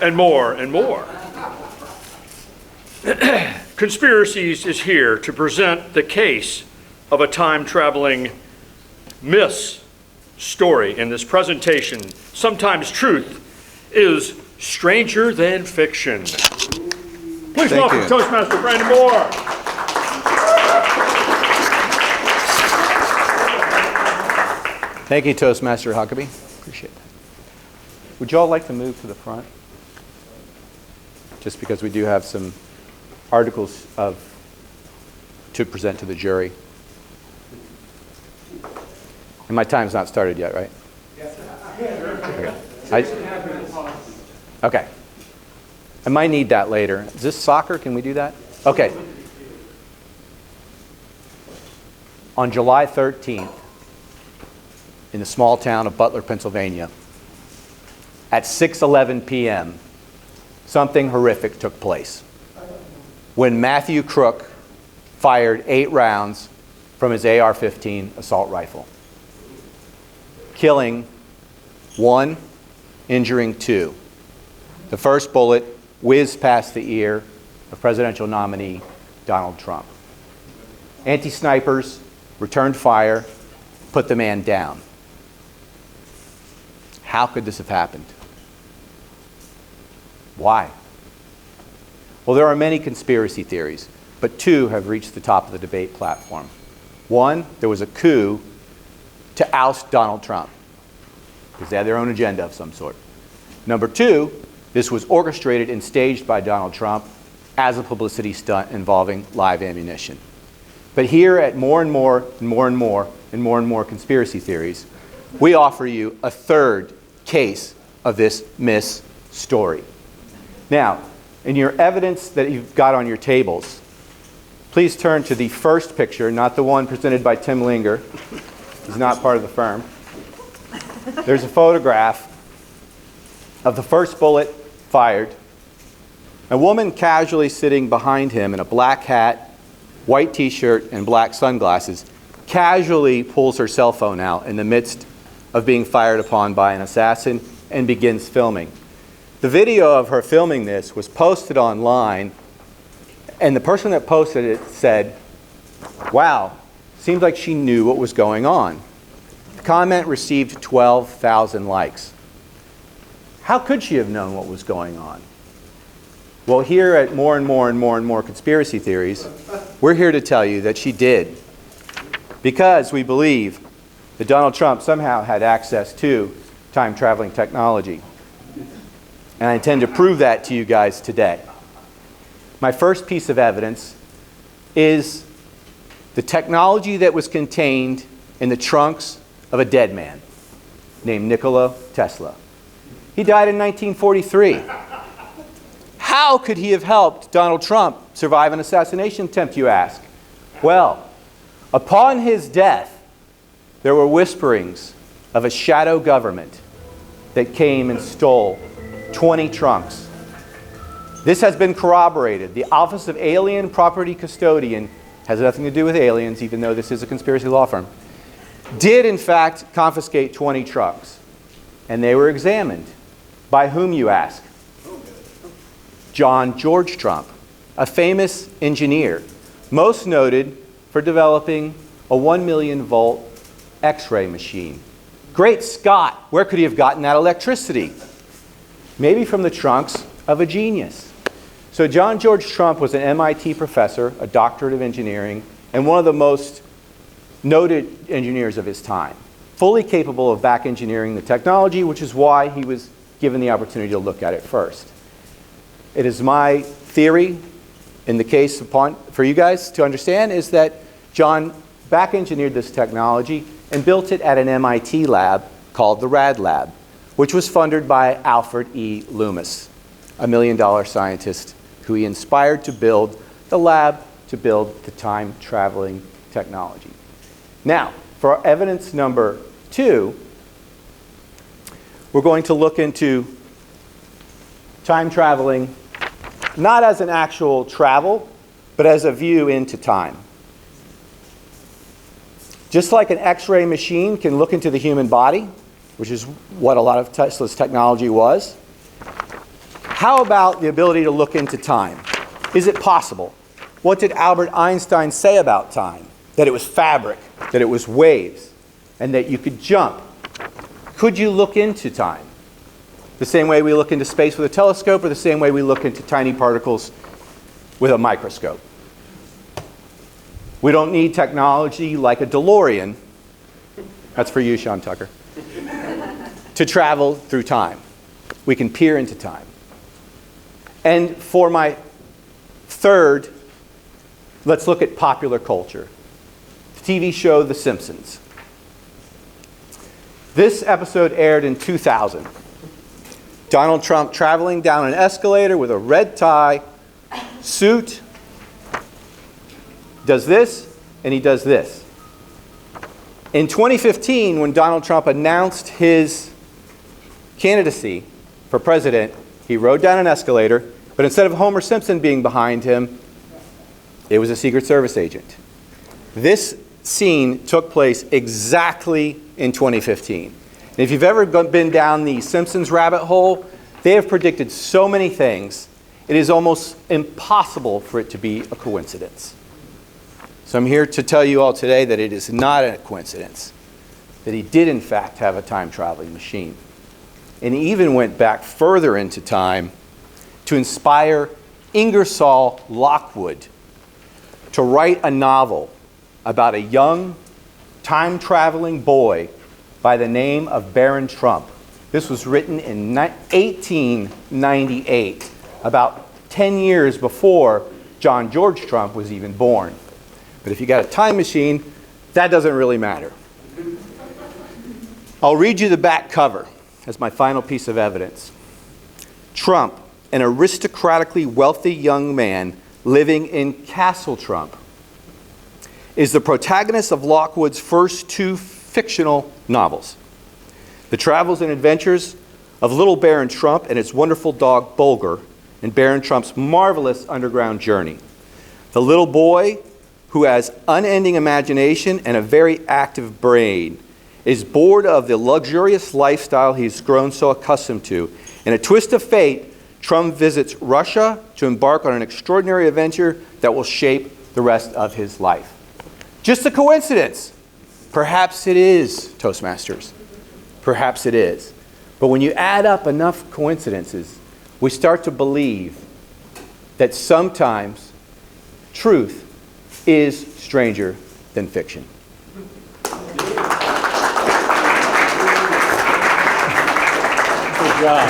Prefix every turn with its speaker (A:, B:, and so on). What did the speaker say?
A: and more and more. Conspiracies is here to present the case of a time-traveling myth story. In this presentation, sometimes truth is stranger than fiction. Please welcome Toastmaster Brandon Moore.
B: Thank you, Toastmaster Huckabee. Appreciate that. Would you all like to move to the front? Just because we do have some articles to present to the jury. And my time's not started yet, right? Yes. Okay. I might need that later. Is this soccer? Can we do that? Okay. On July 13th, in the small town of Butler, Pennsylvania, at 6:11 p.m., something horrific took place when Matthew Crook fired 8 rounds from his AR-15 assault rifle, killing 1, injuring 2. The first bullet whizzed past the ear of presidential nominee Donald Trump. Anti-snipers returned fire, put the man down. How could this have happened? Why? Well, there are many conspiracy theories, but 2 have reached the top of the debate platform. 1, there was a coup to oust Donald Trump, because they had their own agenda of some sort. Number 2, this was orchestrated and staged by Donald Trump as a publicity stunt involving live ammunition. But here at more and more conspiracy theories, we offer you a third case of this myth story. Now, in your evidence that you've got on your tables, please turn to the first picture, not the one presented by Tim Linger. He's not part of the firm. There's a photograph of the first bullet fired. A woman casually sitting behind him in a black hat, white t-shirt, and black sunglasses casually pulls her cell phone out in the midst of being fired upon by an assassin and begins filming. The video of her filming this was posted online, and the person that posted it said, "Wow, seems like she knew what was going on." The comment received 12,000 likes. How could she have known what was going on? Well, here at more and more conspiracy theories, we're here to tell you that she did, because we believe that Donald Trump somehow had access to time-traveling technology. And I intend to prove that to you guys today. My first piece of evidence is the technology that was contained in the trunks of a dead man named Nikola Tesla. He died in 1943. How could he have helped Donald Trump survive an assassination attempt, you ask? Well, upon his death, there were whisperings of a shadow government that came and stole 20 trunks. This has been corroborated. The Office of Alien Property Custodian has nothing to do with aliens, even though this is a conspiracy law firm, did in fact confiscate 20 trunks. And they were examined. By whom, you ask? John George Trump, a famous engineer, most noted for developing a 1 million volt X-ray machine. Great Scott, where could he have gotten that electricity? Maybe from the trunks of a genius. So John George Trump was an MIT professor, a doctorate of engineering, and one of the most noted engineers of his time, fully capable of back engineering the technology, which is why he was given the opportunity to look at it first. It is my theory in the case for you guys to understand is that John back engineered this technology and built it at an MIT lab called the RAD Lab, which was funded by Alfred E. Loomis, a $1 million scientist who he inspired to build the lab to build the time-traveling technology. Now, for our evidence number 2, we're going to look into time traveling not as an actual travel, but as a view into time. Just like an X-ray machine can look into the human body, which is what a lot of Tesla's technology was, How about the ability to look into time? Is it possible? What did Albert Einstein say about time? That it was fabric, that it was waves, and that you could jump. Could you look into time? The same way we look into space with a telescope, or the same way we look into tiny particles with a microscope. We don't need technology like a DeLorean, that's for you, Sean Tucker, to travel through time. We can peer into time. And for my third, let's look at popular culture. The TV show The Simpsons. This episode aired in 2000. Donald Trump traveling down an escalator with a red tie, suit, does this, and he does this. In 2015, when Donald Trump announced his candidacy for president, he rode down an escalator, but instead of Homer Simpson being behind him, it was a Secret Service agent. This scene took place exactly in 2015. And if you've ever been down the Simpsons rabbit hole, they have predicted so many things, it is almost impossible for it to be a coincidence. So I'm here to tell you all today that it is not a coincidence, that he did in fact have a time-traveling machine. And he even went back further into time to inspire Ingersoll Lockwood to write a novel about a young, time-traveling boy by the name of Baron Trump. This was written in 1898, about 10 years before John George Trump was even born. But if you got a time machine, that doesn't really matter. I'll read you the back cover as my final piece of evidence. Trump, an aristocratically wealthy young man living in Castle Trump, is the protagonist of Lockwood's first two fictional novels. The travels and adventures of little Baron Trump and his wonderful dog Bulger, and Baron Trump's marvelous underground journey. The little boy, who has unending imagination and a very active brain, is bored of the luxurious lifestyle he's grown so accustomed to. In a twist of fate, Trump visits Russia to embark on an extraordinary adventure that will shape the rest of his life. Just a coincidence? Perhaps it is, Toastmasters. Perhaps it is. But when you add up enough coincidences, we start to believe that sometimes truth is stranger than fiction.
C: Good job.